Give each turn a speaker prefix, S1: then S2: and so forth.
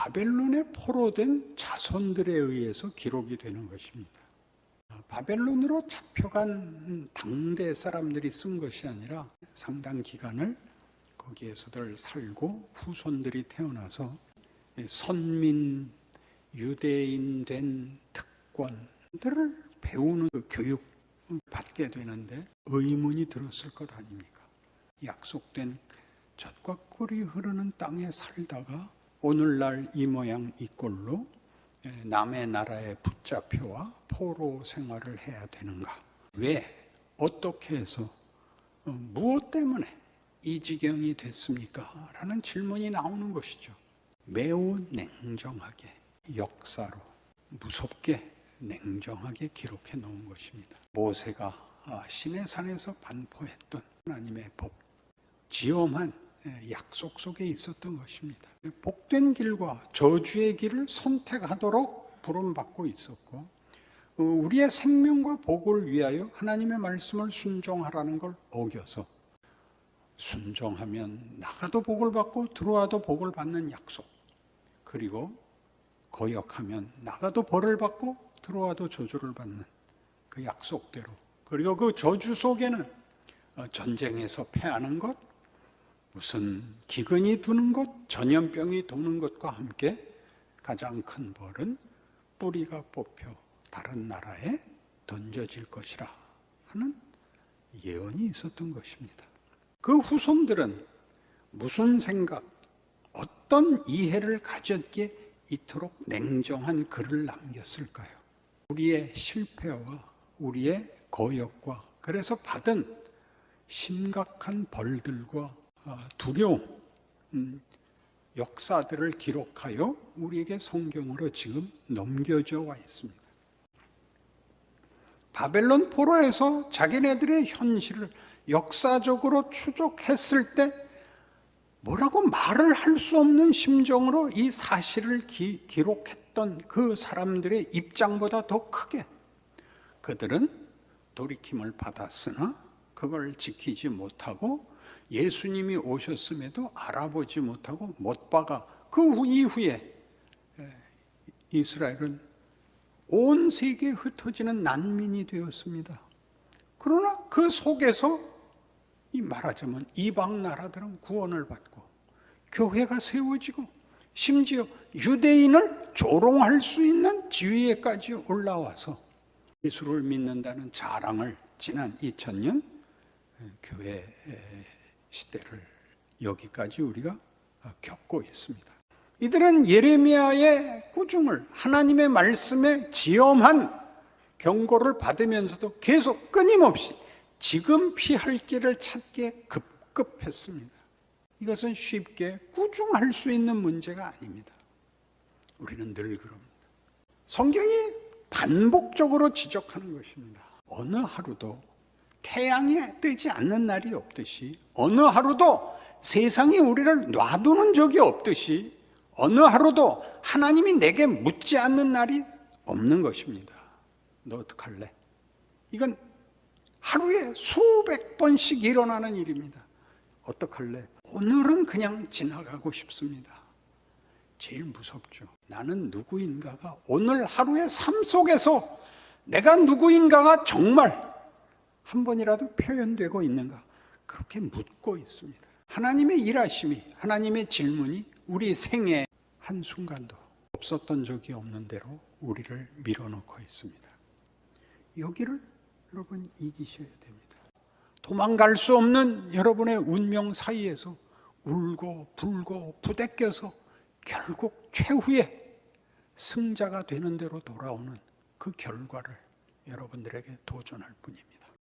S1: 바벨론에 포로된 자손들에 의해서 기록이 되는 것입니다. 바벨론으로 잡혀간 당대 사람들이 쓴 것이 아니라 상당 기간을 거기에서들 살고 후손들이 태어나서 선민, 유대인 된 특권들을 배우는 그 교육 받게 되는데 의문이 들었을 것 아닙니까? 약속된 젖과 꿀이 흐르는 땅에 살다가 오늘날 이 모양 이 꼴로 남의 나라에 붙잡혀와 포로 생활을 해야 되는가? 왜? 어떻게 해서? 무엇 때문에 이 지경이 됐습니까? 라는 질문이 나오는 것이죠. 매우 냉정하게, 역사로 무섭게 냉정하게 기록해 놓은 것입니다. 모세가 시내산에서 반포했던 하나님의 법, 지엄한 약속 속에 있었던 것입니다. 복된 길과 저주의 길을 선택하도록 부름받고 있었고, 우리의 생명과 복을 위하여 하나님의 말씀을 순종하라는 걸 어겨서 순종하면 나가도 복을 받고 들어와도 복을 받는 약속, 그리고 거역하면 나가도 벌을 받고 들어와도 저주를 받는 그 약속대로, 그리고 그 저주 속에는 전쟁에서 패하는 것, 무슨 기근이 드는 것, 전염병이 도는 것과 함께 가장 큰 벌은 뿌리가 뽑혀 다른 나라에 던져질 것이라 하는 예언이 있었던 것입니다. 그 후손들은 무슨 생각, 어떤 이해를 가졌기에 이토록 냉정한 글을 남겼을까요? 우리의 실패와 우리의 거역과 그래서 받은 심각한 벌들과 두려움, 역사들을 기록하여 우리에게 성경으로 지금 넘겨져 와 있습니다. 바벨론 포로에서 자기네들의 현실을 역사적으로 추적했을 때 뭐라고 말을 할 수 없는 심정으로 이 사실을 기록했던 그 사람들의 입장보다 더 크게 그들은 돌이킴을 받았으나 그걸 지키지 못하고 예수님이 오셨음에도 알아보지 못하고 못 박아 그 이후에 이스라엘은 온 세계에 흩어지는 난민이 되었습니다. 그러나 그 속에서 이 말하자면 이방 나라들은 구원을 받고 교회가 세워지고 심지어 유대인을 조롱할 수 있는 지위에까지 올라와서 예수를 믿는다는 자랑을 지난 2000년 교회 시대를 여기까지 우리가 겪고 있습니다. 이들은 예레미야의 꾸중을 하나님의 말씀에 지엄한 경고를 받으면서도 계속 끊임없이 지금 피할 길을 찾기에 급급했습니다. 이것은 쉽게 꾸중할 수 있는 문제가 아닙니다. 우리는 늘 그럽니다. 성경이 반복적으로 지적하는 것입니다. 어느 하루도 태양이 뜨지 않는 날이 없듯이, 어느 하루도 세상이 우리를 놔두는 적이 없듯이, 어느 하루도 하나님이 내게 묻지 않는 날이 없는 것입니다. 너 어떡할래? 이건 하루에 수백 번씩 일어나는 일입니다. 어떡할래? 오늘은 그냥 지나가고 싶습니다. 제일 무섭죠. 나는 누구인가가 오늘 하루의 삶 속에서 내가 누구인가가 정말 한 번이라도 표현되고 있는가? 그렇게 묻고 있습니다. 하나님의 일하심이, 하나님의 질문이 우리 생애 한순간도 없었던 적이 없는 대로 우리를 밀어넣고 있습니다. 여기를 여러분 이기셔야 됩니다. 도망갈 수 없는 여러분의 운명 사이에서 울고 불고 부대껴서 결국 최후의 승자가 되는 대로 돌아오는 그 결과를 여러분들에게 도전할 뿐입니다.